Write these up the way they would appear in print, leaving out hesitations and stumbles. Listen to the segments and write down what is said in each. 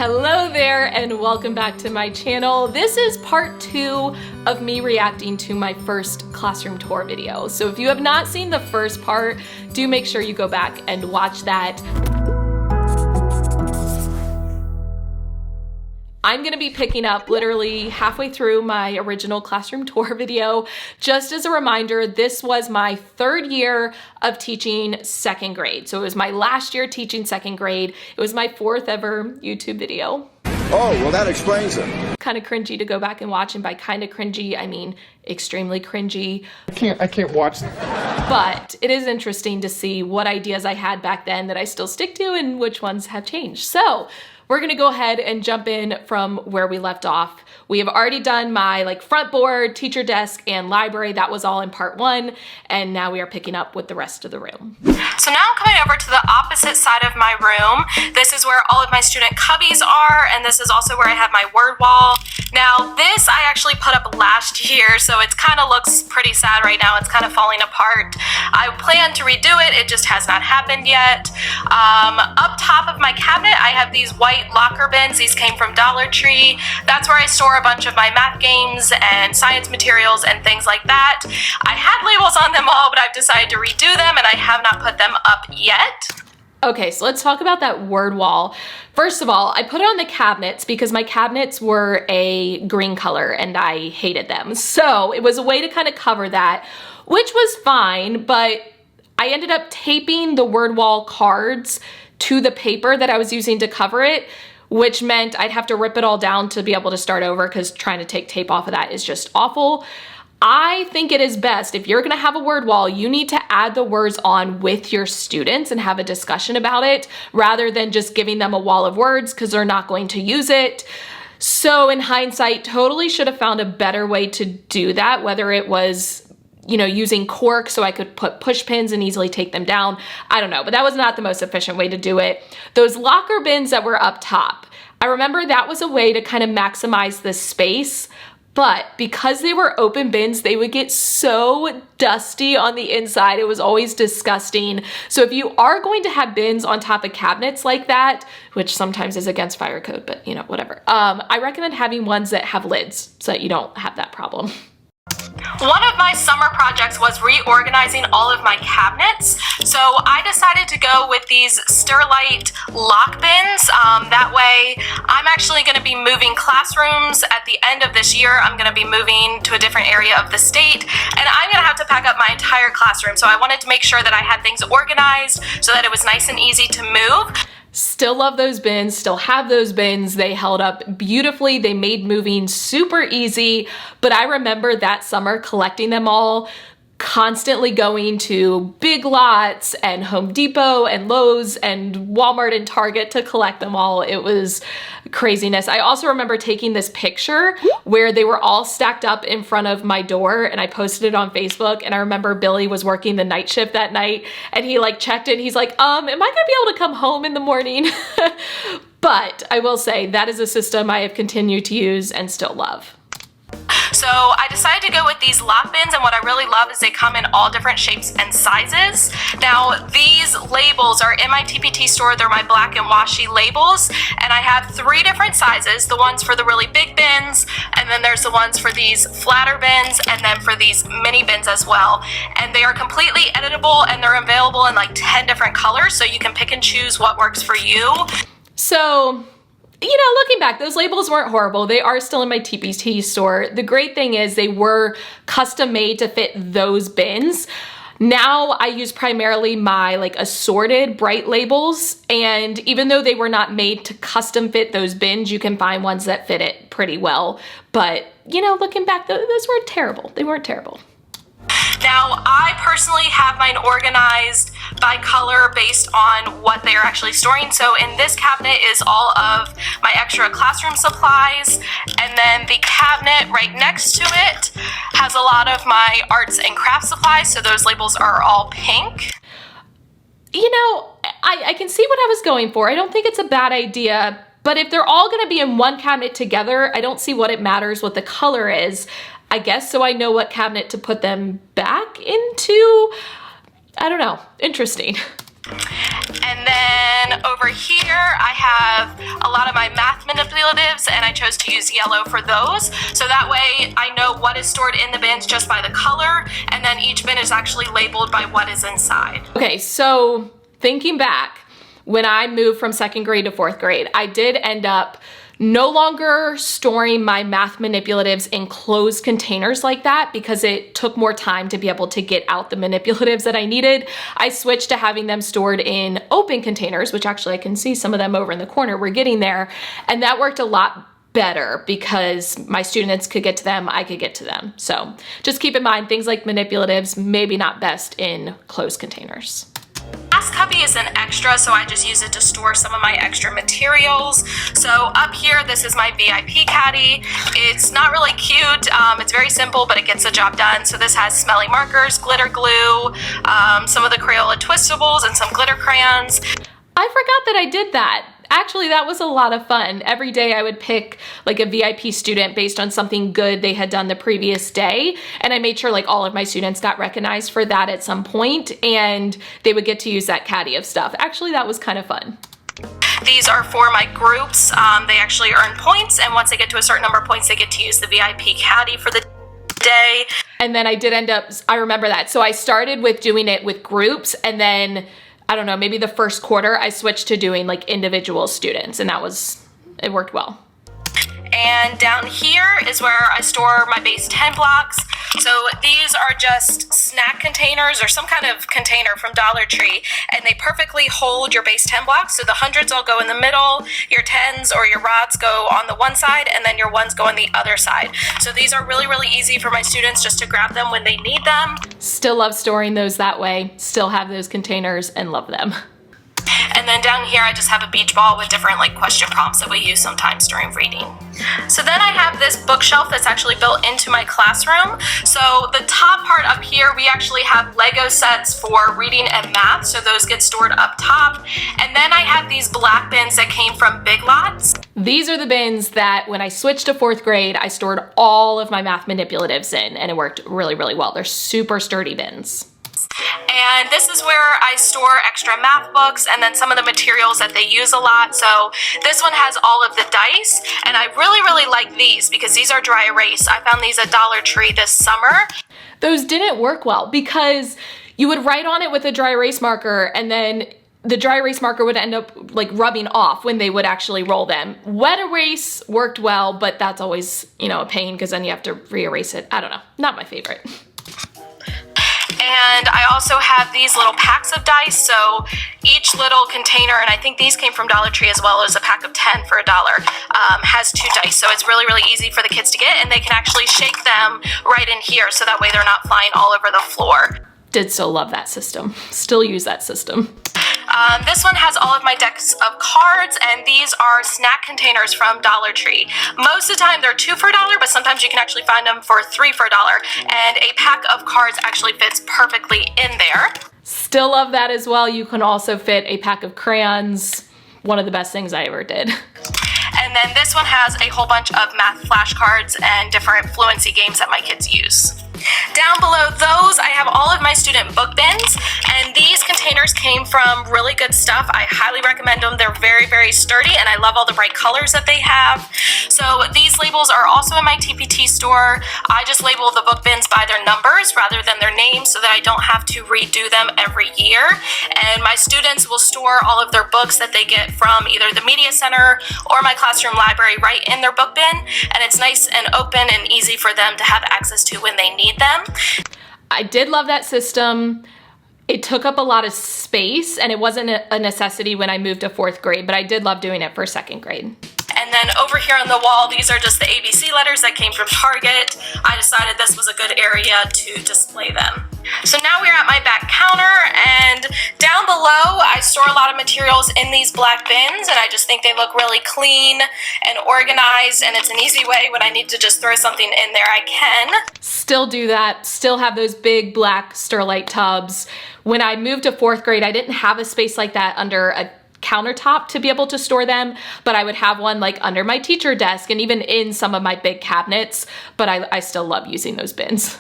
Hello there and welcome back to my channel. This is part 2 of me reacting to my first classroom tour video. So if you have not seen the first part, do make sure you go back and watch that. I'm gonna be picking up literally halfway through my original classroom tour video. Just as a reminder, this was my 3rd year of teaching 2nd grade. So it was my last year teaching 2nd grade. It was my 4th ever YouTube video. Oh, well that explains it. Kind of cringy to go back and watch, and by kind of cringy, I mean extremely cringy. I can't watch. But it is interesting to see what ideas I had back then that I still stick to and which ones have changed. So we're gonna go ahead and jump in from where we left off. We have already done my front board, teacher desk, and library. That was all in part 1, and now we are picking up with the rest of the room. So now I'm coming over to the opposite side of my room. This is where all of my student cubbies are, and this is also where I have my word wall. Now this I actually put up last year, so it kind of looks pretty sad right now. It's kind of falling apart. I plan to redo it, it just has not happened yet. Up top of my cabinet, I have these white locker bins. These came from Dollar Tree. That's where I store a bunch of my math games and science materials and things like that. I had labels on them all, but I've decided to redo them and I have not put them up yet. Okay, so let's talk about that word wall. First of all, I put it on the cabinets because my cabinets were a green color and I hated them. So it was a way to kind of cover that, which was fine, but I ended up taping the word wall cards to the paper that I was using to cover it, which meant I'd have to rip it all down to be able to start over because trying to take tape off of that is just awful. I think it is best, if you're gonna have a word wall, you need to add the words on with your students and have a discussion about it rather than just giving them a wall of words because they're not going to use it. So in hindsight, totally should have found a better way to do that, whether it was using cork so I could put push pins and easily take them down. I don't know, but that was not the most efficient way to do it. Those locker bins that were up top, I remember that was a way to kind of maximize the space, but because they were open bins, they would get so dusty on the inside. It was always disgusting. So if you are going to have bins on top of cabinets like that, which sometimes is against fire code, but whatever. I recommend having ones that have lids so that you don't have that problem. One of my summer projects was reorganizing all of my cabinets. So I decided to go with these Sterlite lock bins. That way I'm actually going to be moving classrooms at the end of this year. I'm going to be moving to a different area of the state and I'm going to have to pack up my entire classroom. So I wanted to make sure that I had things organized so that it was nice and easy to move. Still love those bins, still have those bins. They held up beautifully. They made moving super easy, but I remember that summer collecting them all, constantly going to Big Lots and Home Depot and Lowe's and Walmart and Target to collect them all. It was craziness. I also remember taking this picture where they were all stacked up in front of my door and I posted it on Facebook, and I remember Billy was working the night shift that night and he checked it. He's like, am I gonna be able to come home in the morning? But I will say that is a system I have continued to use and still love. So I decided to go with these lock bins, and what I really love is they come in all different shapes and sizes. Now these labels are in my TPT store. They're my black and washi labels, and I have 3 different sizes. The ones for the really big bins, and then there's the ones for these flatter bins, and then for these mini bins as well. And they are completely editable and they're available in 10 different colors, so you can pick and choose what works for you. So looking back, those labels weren't horrible. They are still in my TPT store. The great thing is they were custom made to fit those bins. Now I use primarily my assorted bright labels, and even though they were not made to custom fit those bins, you can find ones that fit it pretty well. But looking back, those weren't terrible. They weren't terrible. Now, I personally have mine organized by color based on what they are actually storing. So in this cabinet is all of my extra classroom supplies, and then the cabinet right next to it has a lot of my arts and crafts supplies, so those labels are all pink. I can see what I was going for. I don't think it's a bad idea, but if they're all gonna be in one cabinet together, I don't see what it matters what the color is. I guess so I know what cabinet to put them back into. I don't know. Interesting. And then over here, I have a lot of my math manipulatives, and I chose to use yellow for those. So that way I know what is stored in the bins just by the color, and then each bin is actually labeled by what is inside. Okay, so thinking back, when I moved from 2nd grade to 4th grade, I did end up no longer storing my math manipulatives in closed containers like that because it took more time to be able to get out the manipulatives that I needed. I switched to having them stored in open containers, which actually I can see some of them over in the corner. We're getting there. And that worked a lot better because my students could get to them, I could get to them. So just keep in mind, things like manipulatives, maybe not best in closed containers. Last cubby is an extra, so I just use it to store some of my extra materials. So up here, this is my VIP caddy. It's not really cute. It's very simple, but it gets the job done. So this has smelly markers, glitter glue, some of the Crayola twistables, and some glitter crayons. I forgot that I did that. Actually, that was a lot of fun. Every day I would pick like a VIP student based on something good they had done the previous day. And I made sure like all of my students got recognized for that at some point, and they would get to use that caddy of stuff. Actually, that was kind of fun. These are for my groups. They actually earn points, and once they get to a certain number of points, they get to use the VIP caddy for the day. And then I did end up, I remember that. So I started with doing it with groups, and then I don't know, maybe the first quarter I switched to doing like individual students, and it worked well. And down here is where I store my base 10 blocks. So these are just snack containers or some kind of container from Dollar Tree, and they perfectly hold your base 10 blocks. So the hundreds all go in the middle, your tens or your rods go on the one side, and then your ones go on the other side. So these are really, really easy for my students just to grab them when they need them. Still love storing those that way, still have those containers and love them. And then down here, I just have a beach ball with different like question prompts that we use sometimes during reading. So then I have this bookshelf that's actually built into my classroom. So the top part up here, we actually have Lego sets for reading and math. So those get stored up top. And then I have these black bins that came from Big Lots. These are the bins that when I switched to 4th grade, I stored all of my math manipulatives in, and it worked really, really well. They're super sturdy bins. And this is where I store extra math books and then some of the materials that they use a lot. So this one has all of the dice, and I really, really like these because these are dry erase. I found these at Dollar Tree this summer. Those didn't work well because you would write on it with a dry erase marker, and then the dry erase marker would end up like rubbing off when they would actually roll them. Wet erase worked well, but that's always, a pain because then you have to re-erase it. I don't know, not my favorite. And I also have these little packs of dice. So each little container, and I think these came from Dollar Tree as well as a pack of 10 for $1, has 2 dice. So it's really, really easy for the kids to get, and they can actually shake them right in here so that way they're not flying all over the floor. Did so love that system. Still use that system. This one has all of my decks of cards, and these are snack containers from Dollar Tree. Most of the time they're 2 for $1, but sometimes you can actually find them for 3 for $1, and a pack of cards actually fits perfectly in there. Still love that as well. You can also fit a pack of crayons. One of the best things I ever did. And then this one has a whole bunch of math flashcards and different fluency games that my kids use. Down below those, I have all of my student book bins, and these containers came from really good stuff. I highly recommend them. They're very, very sturdy, and I love all the bright colors that they have. So these labels are also in my TPT store. I just label the book bins by their numbers rather than their names so that I don't have to redo them every year. And my students will store all of their books that they get from either the media center or my classroom library right in their book bin, and it's nice and open and easy for them to have access to when they need them. I did love that system. It took up a lot of space, and it wasn't a necessity when I moved to 4th grade, but I did love doing it for 2nd grade. And then over here on the wall, these are just the ABC letters that came from Target. I decided this was a good area to display them. So now we're at my back counter, and down below I store a lot of materials in these black bins, and I just think they look really clean and organized, and it's an easy way when I need to just throw something in there, I can. Still do that, still have those big black Sterlite tubs. When I moved to 4th grade, I didn't have a space like that under a countertop to be able to store them, but I would have one like under my teacher desk and even in some of my big cabinets, but I still love using those bins.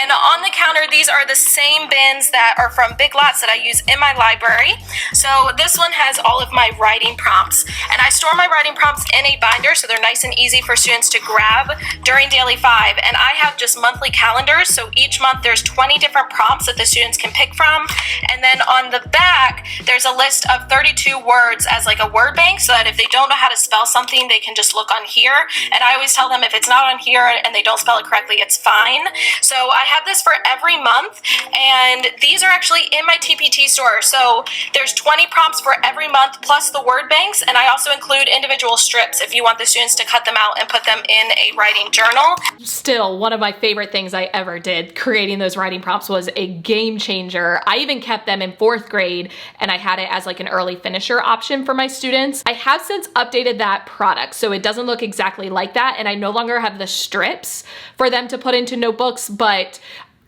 then on the counter, these are the same bins that are from Big Lots that I use in my library. So this one has all of my writing prompts, and I store my writing prompts in a binder so they're nice and easy for students to grab during Daily 5. And I have just monthly calendars, so each month there's 20 different prompts that the students can pick from. And then on the back, there's a list of 32 words as like a word bank, so that if they don't know how to spell something, they can just look on here. And I always tell them if it's not on here and they don't spell it correctly, it's fine. So I have this for every month, and these are actually in my TPT store. So there's 20 prompts for every month plus the word banks, and I also include individual strips if you want the students to cut them out and put them in a writing journal. Still, one of my favorite things I ever did creating those writing prompts was a game changer. I even kept them in 4th grade, and I had it as like an early finisher option for my students. I have since updated that product, so it doesn't look exactly like that, and I no longer have the strips for them to put into notebooks, but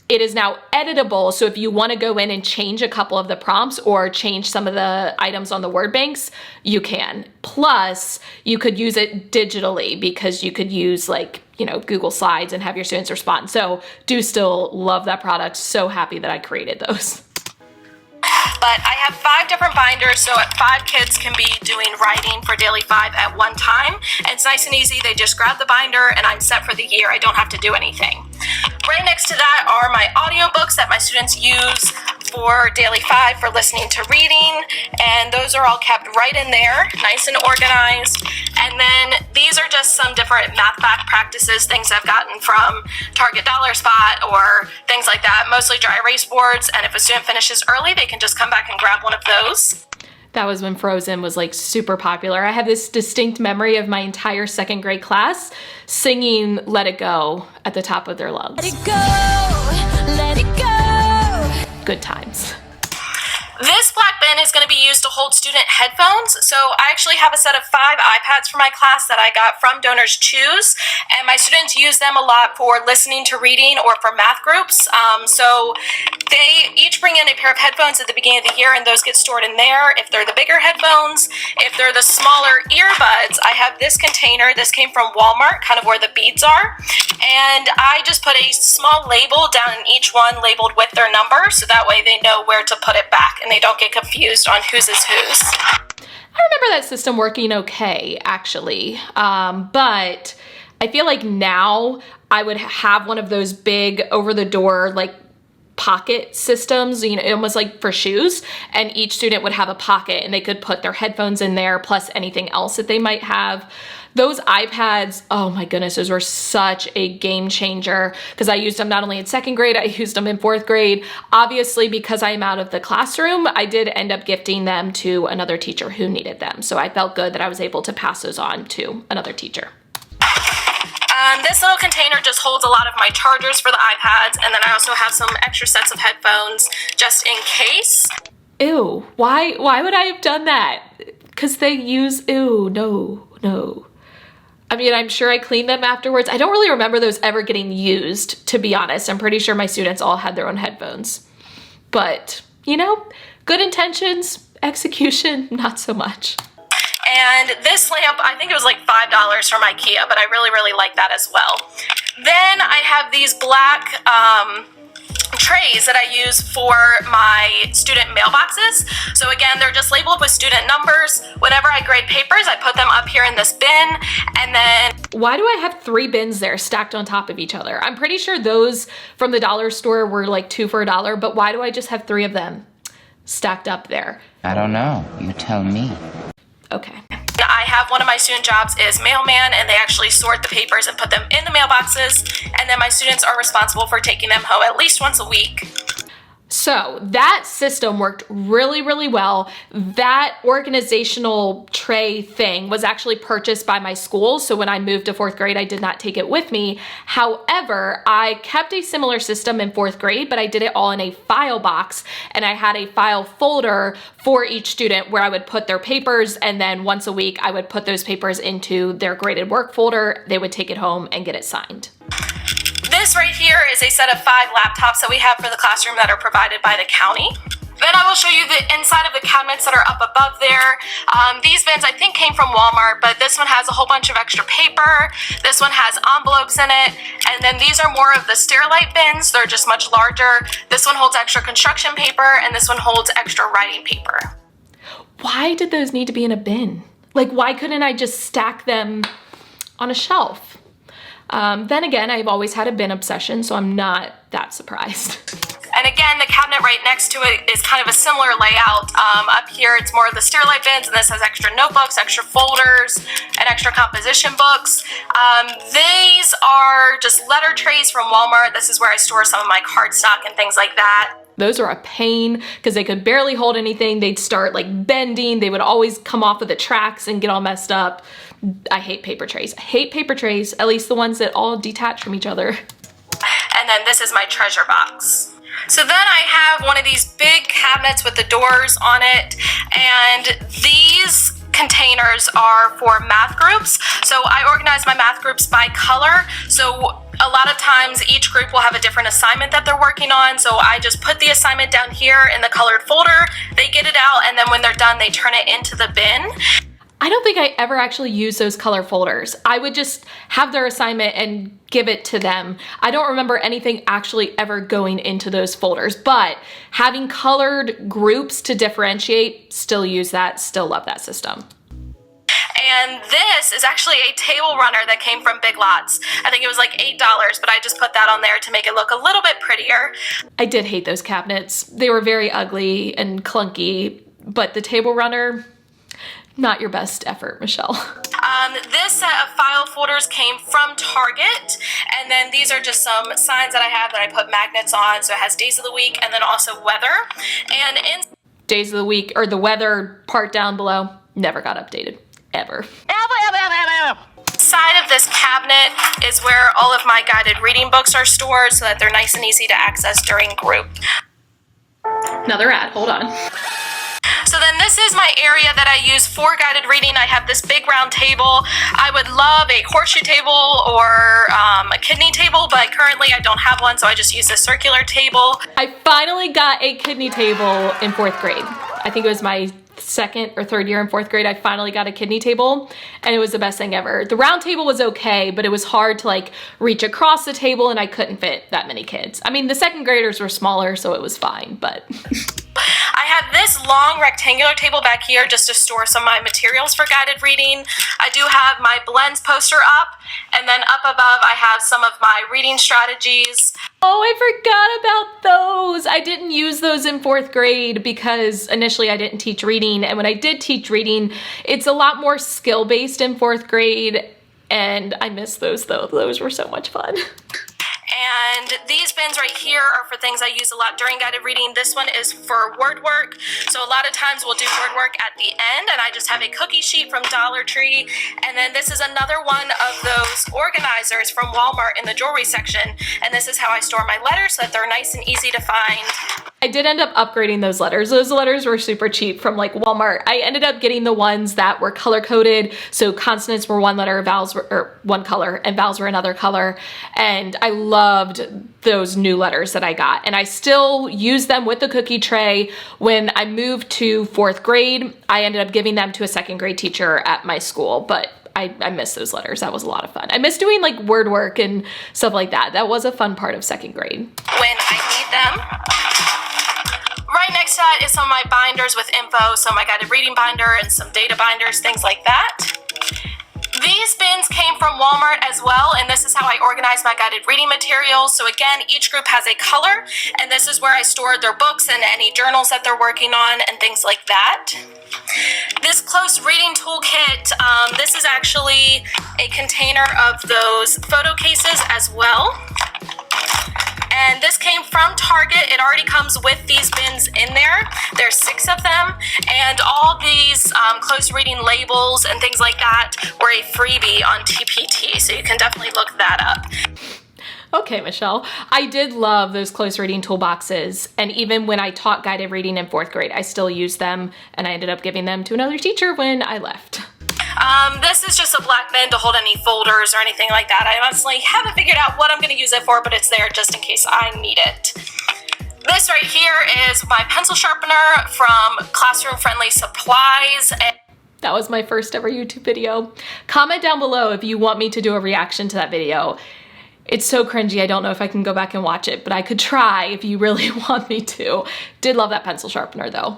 it is now editable, so if you want to go in and change a couple of the prompts or change some of the items on the word banks, you can. Plus, you could use it digitally because you could use like, you know, Google Slides and have your students respond. So do still love that product. So happy that I created those. But I have 5 different binders, so 5 kids can be doing writing for Daily 5 at one time. And it's nice and easy. They just grab the binder and I'm set for the year. I don't have to do anything. Right next to that are my audiobooks that my students use for Daily 5 for listening to reading, and those are all kept right in there, nice and organized. And then these are just some different math fact practices, things I've gotten from Target Dollar Spot or things like that, mostly dry erase boards, and if a student finishes early, they can just come back and grab one of those. That was when Frozen was like super popular. I have this distinct memory of my entire 2nd grade class singing Let It Go at the top of their lungs. Let it go, let it go. Good times. This black bin is going to be used to hold student headphones. So I actually have a set of 5 iPads for my class that I got from Donors Choose, and my students use them a lot for listening to reading or for math groups. So they each bring in a pair of headphones at the beginning of the year, and those get stored in there if they're the bigger headphones. If they're the smaller earbuds, I have this container. This came from Walmart, kind of where the beads are. And I just put a small label down in each one labeled with their number, so that way they know where to put it back and they don't get confused on whose is whose. I remember that system working okay, actually, but I feel like now I would have one of those big over-the-door like pocket systems, you know, almost like for shoes, and each student would have a pocket and they could put their headphones in there plus anything else that they might have. Those iPads, oh my goodness, those were such a game changer because I used them not only in 2nd grade, I used them in 4th grade. Obviously, because I am out of the classroom, I did end up gifting them to another teacher who needed them. So I felt good that I was able to pass those on to another teacher. This little container just holds a lot of my chargers for the iPads, and then I also have some extra sets of headphones just in case. Ew, why would I have done that? Because they use, ew, no. I mean, I'm sure I cleaned them afterwards. I don't really remember those ever getting used, to be honest. I'm pretty sure my students all had their own headphones. But, you know, good intentions, execution, not so much. And this lamp, I think it was like $5 from IKEA, but I really, really like that as well. Then I have these black trays that I use for my student mailboxes. So again, they're just labeled with student numbers. Whenever I grade papers, I put them up here in this bin. And then why do I have 3 bins there stacked on top of each other? I'm pretty sure those from the dollar store were like 2 for $1, but why do I just have 3 of them stacked up there? I don't know. You tell me. Okay. I have one of my student jobs is mailman, and they actually sort the papers and put them in the mailboxes, and then my students are responsible for taking them home at least once a week. So that system worked really, really well. That organizational tray thing was actually purchased by my school. So when I moved to 4th grade, I did not take it with me. However, I kept a similar system in 4th grade, but I did it all in a file box, and I had a file folder for each student where I would put their papers, and then once a week I would put those papers into their graded work folder. They would take it home and get it signed. This right here is a set of 5 laptops that we have for the classroom that are provided by the county. Then I will show you the inside of the cabinets that are up above there. These bins I think came from Walmart, but this one has a whole bunch of extra paper. This one has envelopes in it. And then these are more of the Sterilite bins. They're just much larger. This one holds extra construction paper, and this one holds extra writing paper. Why did those need to be in a bin? Like, why couldn't I just stack them on a shelf? Then again, I've always had a bin obsession, so I'm not that surprised. And again, the cabinet right next to it is kind of a similar layout. Up here, it's more of the Sterilite bins, and this has extra notebooks, extra folders, and extra composition books. These are just letter trays from Walmart. This is where I store some of my cardstock and things like that. Those are a pain because they could barely hold anything. They'd start like bending. They would always come off of the tracks and get all messed up. I hate paper trays. I hate paper trays, at least the ones that all detach from each other. And then this is my treasure box. So then I have one of these big cabinets with the doors on it, and these containers are for math groups. So I organize my math groups by color. So a lot of times each group will have a different assignment that they're working on. So I just put the assignment down here in the colored folder, they get it out, and then when they're done, they turn it into the bin. I don't think I ever actually use those color folders. I would just have their assignment and give it to them. I don't remember anything actually ever going into those folders, but having colored groups to differentiate, still use that, still love that system. And this is actually a table runner that came from Big Lots. I think it was like $8, but I just put that on there to make it look a little bit prettier. I did hate those cabinets. They were very ugly and clunky, but the table runner, not your best effort, Michelle. This set of file folders came from Target, and then these are just some signs that I have that I put magnets on. So it has days of the week and then also weather. And in days of the week, or the weather part down below, never got updated, ever. Ever. Side of this cabinet is where all of my guided reading books are stored so that they're nice and easy to access during group. Another ad, hold on. So then this is my area that I use for guided reading. I have this big round table. I would love a horseshoe table or a kidney table, but currently I don't have one, so I just use a circular table. I finally got a kidney table in 4th grade. I think it was my second or third year in 4th grade, I finally got a kidney table, and it was the best thing ever. The round table was okay, but it was hard to like reach across the table, and I couldn't fit that many kids. I mean, the 2nd graders were smaller, so it was fine, but... I have this long rectangular table back here just to store some of my materials for guided reading. I do have my blends poster up, and then up above I have some of my reading strategies. Oh, I forgot about those. I didn't use those in 4th grade because initially I didn't teach reading, and when I did teach reading, it's a lot more skill-based in 4th grade, and I miss those though. Those were so much fun. And these bins right here are for things I use a lot during guided reading. This one is for word work. So a lot of times we'll do word work at the end, and I just have a cookie sheet from Dollar Tree. And then this is another one of those organizers from Walmart in the jewelry section. And this is how I store my letters so that they're nice and easy to find. I did end up upgrading those letters. Those letters were super cheap from like Walmart. I ended up getting the ones that were color coded. So consonants were one letter, vowels were one color, and vowels were another color. And I loved those new letters that I got. And I still use them with the cookie tray. When I moved to 4th grade, I ended up giving them to a 2nd grade teacher at my school, but I miss those letters. That was a lot of fun. I miss doing like word work and stuff like that. That was a fun part of 2nd grade. When I need them. Right next to that is some of my binders with info, so my guided reading binder and some data binders, things like that. These bins came from Walmart as well, and this is how I organize my guided reading materials. So again, each group has a color, and this is where I stored their books and any journals that they're working on and things like that. This close reading toolkit, this is actually a container of those photo cases as well. And this came from Target. It already comes with these bins in there. There's 6 of them, and all these close reading labels and things like that were a freebie on TPT, so you can definitely look that up. Okay, Michelle. I did love those close reading toolboxes, and even when I taught guided reading in 4th grade, I still used them, and I ended up giving them to another teacher when I left. This is just a black bin to hold any folders or anything like that. I honestly haven't figured out what I'm going to use it for, but it's there just in case I need it. This right here is my pencil sharpener from Classroom Friendly Supplies. That was my first ever YouTube video. Comment down below if you want me to do a reaction to that video. It's so cringy, I don't know if I can go back and watch it, but I could try if you really want me to. Did love that pencil sharpener though.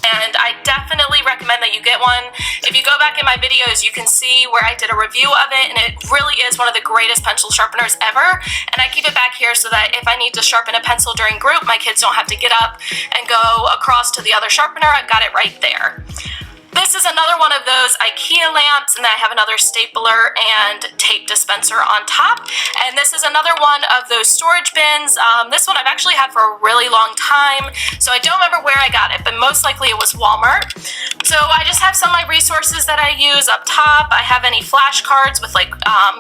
And I definitely recommend that you get one. If you go back in my videos, you can see where I did a review of it, and it really is one of the greatest pencil sharpeners ever. And I keep it back here so that if I need to sharpen a pencil during group, my kids don't have to get up and go across to the other sharpener. I've got it right there. This is another one of those IKEA lamps, and then I have another stapler and tape dispenser on top. And this is another one of those storage bins. This one I've actually had for a really long time, so I don't remember where I got it, but most likely it was Walmart. So I just have some of my resources that I use up top. I have any flashcards with like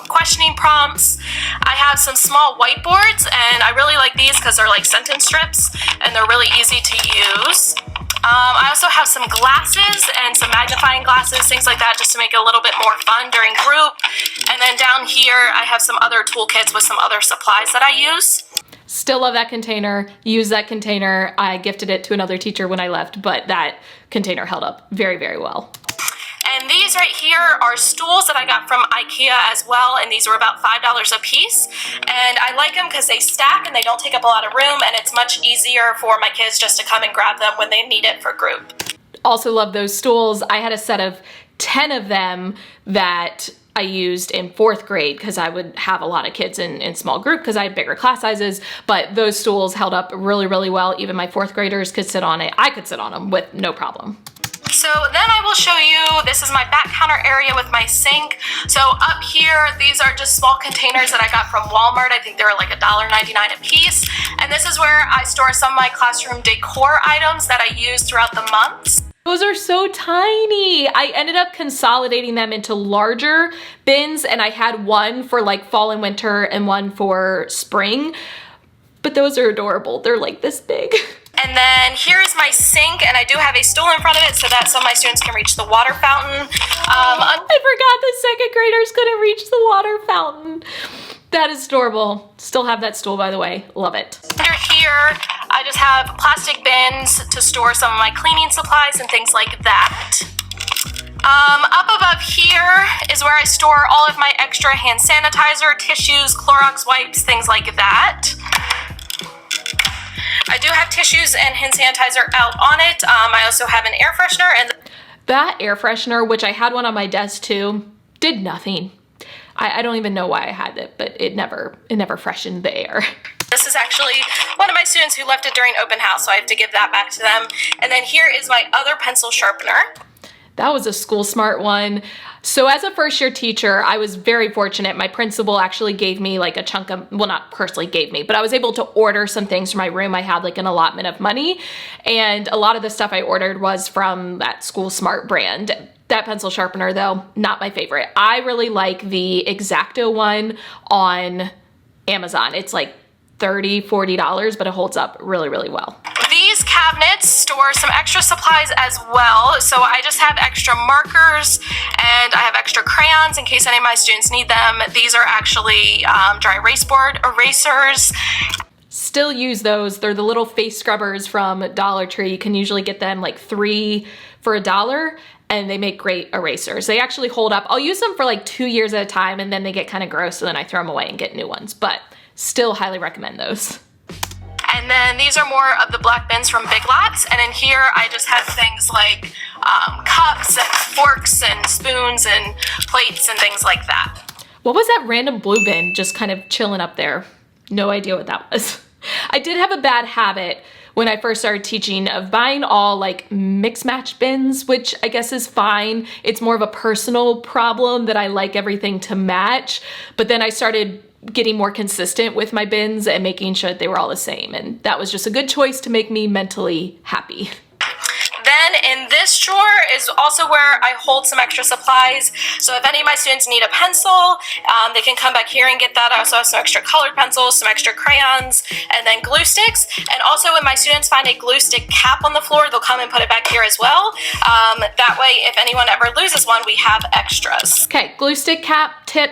questioning prompts. I have some small whiteboards, and I really like these because they're like sentence strips, and they're really easy to use. I also have some glasses and some magnifying glasses, things like that, just to make it a little bit more fun during group. And then down here, I have some other toolkits with some other supplies that I use. Still love that container, use that container. I gifted it to another teacher when I left, but that container held up very, very well. And these right here are stools that I got from IKEA as well, and these were about $5 a piece. And I like them because they stack and they don't take up a lot of room, and it's much easier for my kids just to come and grab them when they need it for group. Also love those stools. I had a set of 10 of them that I used in 4th grade because I would have a lot of kids in small group because I had bigger class sizes, but those stools held up really, really well. Even my 4th graders could sit on it. I could sit on them with no problem. So then I will show you, this is my back counter area with my sink. So up here, these are just small containers that I got from Walmart. I think they were like $1.99 a piece. And this is where I store some of my classroom decor items that I use throughout the months. Those are so tiny. I ended up consolidating them into larger bins, and I had one for like fall and winter and one for spring. But those are adorable. They're like this big. And then here is my sink, and I do have a stool in front of it so that some of my students can reach the water fountain. I forgot the 2nd graders couldn't reach the water fountain. That is adorable. Still have that stool, by the way. Love it. Under here, I just have plastic bins to store some of my cleaning supplies and things like that. Up above here is where I store all of my extra hand sanitizer, tissues, Clorox wipes, things like that. I do have tissues and hand sanitizer out on it. I also have an air freshener, and that air freshener, which I had one on my desk too, did nothing. I don't even know why I had it, but it never freshened the air. This is actually one of my students who left it during open house, so I have to give that back to them. And then here is my other pencil sharpener. That was a School Smart one. So as a first year teacher, I was very fortunate. My principal actually gave me like a chunk of, well, not personally gave me, but I was able to order some things for my room. I had like an allotment of money, and a lot of the stuff I ordered was from that School Smart brand. That pencil sharpener though, not my favorite. I really like the X-Acto one on Amazon. It's like $30, $40, but it holds up really, really well. These cabinets store some extra supplies as well. So I just have extra markers, and I have extra crayons in case any of my students need them. These are actually dry erase board erasers. Still use those. They're the little face scrubbers from Dollar Tree. You can usually get them like 3 for $1, and they make great erasers. They actually hold up. I'll use them for like 2 years at a time, and then they get kind of gross, and then I throw them away and get new ones, but still highly recommend those. And then these are more of the black bins from Big Lots. And in here, I just have things like cups and forks and spoons and plates and things like that. What was that random blue bin just kind of chilling up there? No idea what that was. I did have a bad habit when I first started teaching of buying all like mix match bins, which I guess is fine. It's more of a personal problem that I like everything to match. But then I started getting more consistent with my bins and making sure that they were all the same. And that was just a good choice to make me mentally happy. Then in this drawer is also where I hold some extra supplies. So if any of my students need a pencil, they can come back here and get that. I also have some extra colored pencils, some extra crayons, and then glue sticks. And also when my students find a glue stick cap on the floor, they'll come and put it back here as well. That way, if anyone ever loses one, we have extras. Okay, glue stick cap, tip,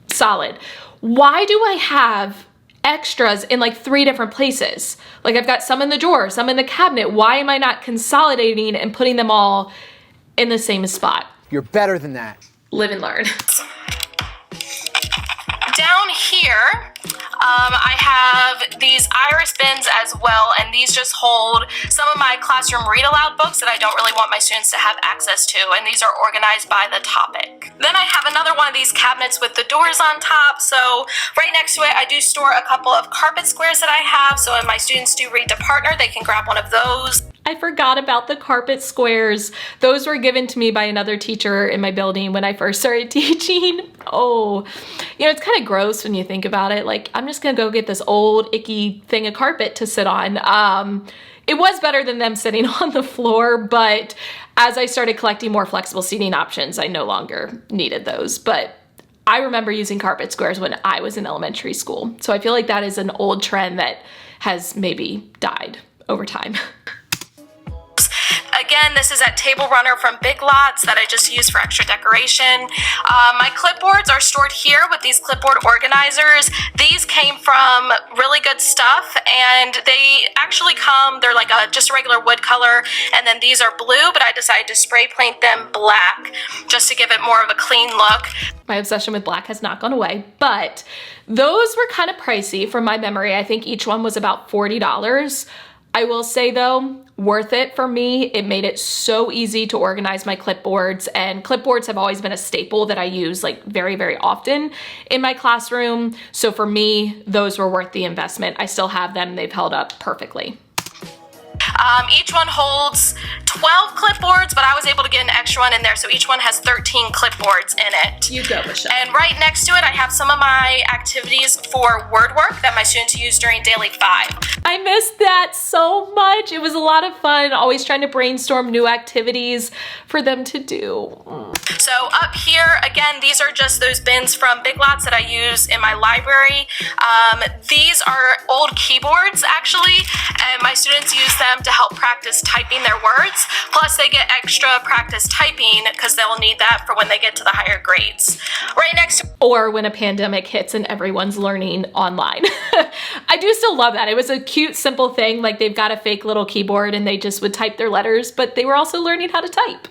solid. Why do I have extras in like 3 different places. Like I've got some in the drawer, some in the cabinet. Why am I not consolidating and putting them all in the same spot? You're better than that. Live and learn. Down here, I have these iris bins as well, and these just hold some of my classroom read aloud books that I don't really want my students to have access to, and these are organized by the topic. Then I have another one of these cabinets with the doors on top, so right next to it I do store a couple of carpet squares that I have, so when my students do read to partner, they can grab one of those. I forgot about the carpet squares. Those were given to me by another teacher in my building when I first started teaching. Oh, you know, it's kind of gross when you think about it. Like, I'm just gonna go get this old icky thing of carpet to sit on. It was better than them sitting on the floor, but as I started collecting more flexible seating options, I no longer needed those. But I remember using carpet squares when I was in elementary school. So I feel like that is an old trend that has maybe died over time. Again, this is at Table Runner from Big Lots that I just use for extra decoration. My clipboards are stored here with these clipboard organizers. These came from Really Good Stuff, and they actually come, they're like just a regular wood color, and then these are blue, but I decided to spray paint them black just to give it more of a clean look. My obsession with black has not gone away, but those were kind of pricey from my memory. I think each one was about $40. I will say though, worth it for me. It made it so easy to organize my clipboards, and clipboards have always been a staple that I use like very, very often in my classroom. So for me, those were worth the investment. I still have them. They've held up perfectly. Each one holds 12 clipboards, but I was able to get an extra one in there, so each one has 13 clipboards in it. You go, Michelle. And right next to it, I have some of my activities for word work that my students use during Daily 5. I missed that so much. It was a lot of fun, always trying to brainstorm new activities for them to do. So up here, again, these are just those bins from Big Lots that I use in my library. These are old keyboards, actually, and my students use them to help practice typing their words. Plus, they get extra practice typing because they'll need that for when they get to the higher grades. Right next to, or when a pandemic hits and everyone's learning online. I do still love that. It was a cute, simple thing. Like, they've got a fake little keyboard and they just would type their letters, but they were also learning how to type.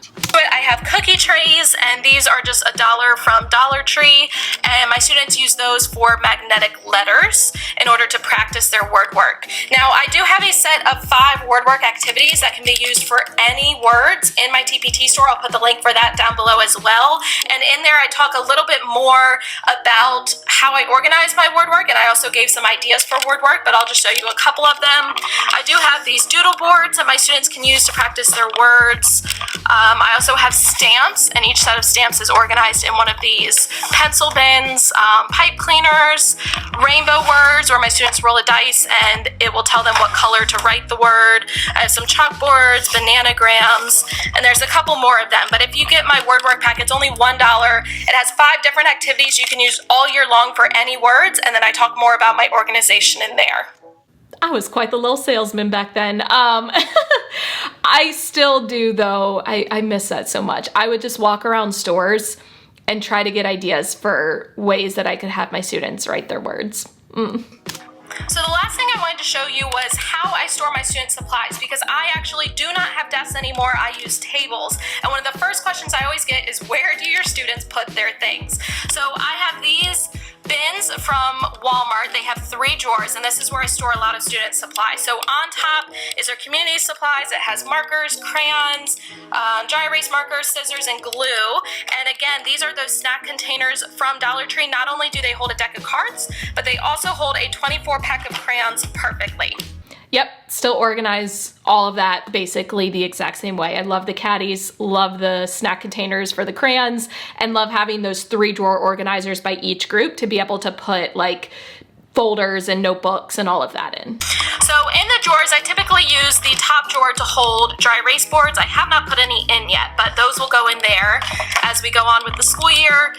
I have cookie trays, and these are just $1 from Dollar Tree, and my students use those for magnetic letters in order to practice their word work. Now, I do have a set of 5 word work activities that can be used for any words in my TPT store. I'll put the link for that down below as well, and in there I talk a little bit more about how I organize my word work, and I also gave some ideas for word work, but I'll just show you a couple of them. I do have these doodle boards that my students can use to practice their words. I also have stamps, and each set of stamps is organized in one of these. Pencil bins, pipe cleaners, rainbow words, where my students roll a dice and it will tell them what color to write the word. I have some chalkboards, bananagrams, and there's a couple more of them. But if you get my word work pack, it's only $1. It has 5 different activities you can use all year long for any words, and then I talk more about my organization in there. I was quite the little salesman back then. I still do though. I miss that so much. I would just walk around stores and try to get ideas for ways that I could have my students write their words. So the last thing I wanted to show you was how I store my student supplies, because I actually do not have desks anymore. I use tables. And one of the first questions I always get is, where do your students put their things? So I have these bins from Walmart. They have 3 drawers, and this is where I store a lot of student supplies. So on top is their community supplies. It has markers, crayons, dry erase markers, scissors, and glue. And again, these are those snack containers from Dollar Tree. Not only do they hold a deck of cards, but they also hold a 24-pack of crayons perfectly. Yep, still organize all of that basically the exact same way. I love the caddies, love the snack containers for the crayons, and love having those 3 drawer organizers by each group to be able to put like folders and notebooks and all of that in. So So in the drawers, I typically use the top drawer to hold dry erase boards. I have not put any in yet, but those will go in there as we go on with the school year.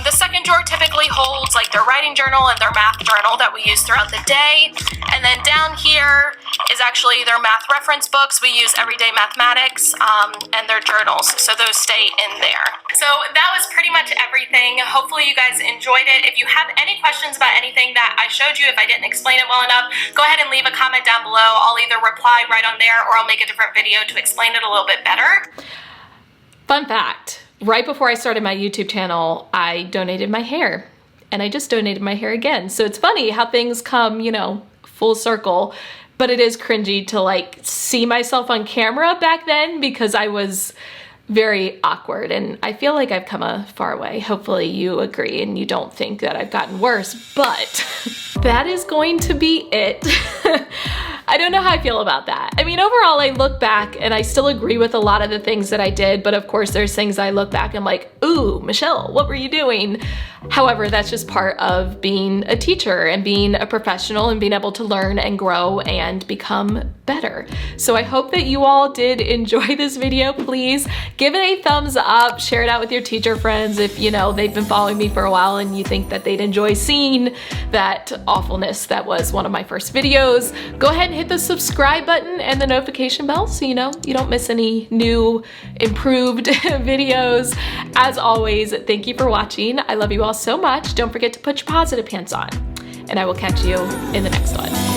The second drawer typically holds like their writing journal and their math journal that we use throughout the day. And then down here is actually their math reference books. We use everyday mathematics and their journals, so those stay in there. So that was pretty much everything. Hopefully you guys enjoyed it. If you have any questions about anything that I showed you, if I didn't explain it well enough, go ahead and leave a comment down below. I'll either reply right on there or I'll make a different video to explain it a little bit better. Fun fact, right before I started my YouTube channel, I donated my hair, and I just donated my hair again. So it's funny how things come, you know, full circle, but it is cringy to like see myself on camera back then because I was very awkward, and I feel like I've come a far way. Hopefully you agree and you don't think that I've gotten worse, but that is going to be it. I don't know how I feel about that. I mean, overall, I look back and I still agree with a lot of the things that I did, but of course there's things I look back and I'm like, ooh, Michelle, what were you doing? However, that's just part of being a teacher and being a professional and being able to learn and grow and become better. So I hope that you all did enjoy this video. Please give it a thumbs up, share it out with your teacher friends if you know they've been following me for a while and you think that they'd enjoy seeing that awfulness that was one of my first videos. Go ahead and hit the subscribe button and the notification bell so you know you don't miss any new improved videos. As always, thank you for watching. I love you all so much. Don't forget to put your positive pants on, and I will catch you in the next one.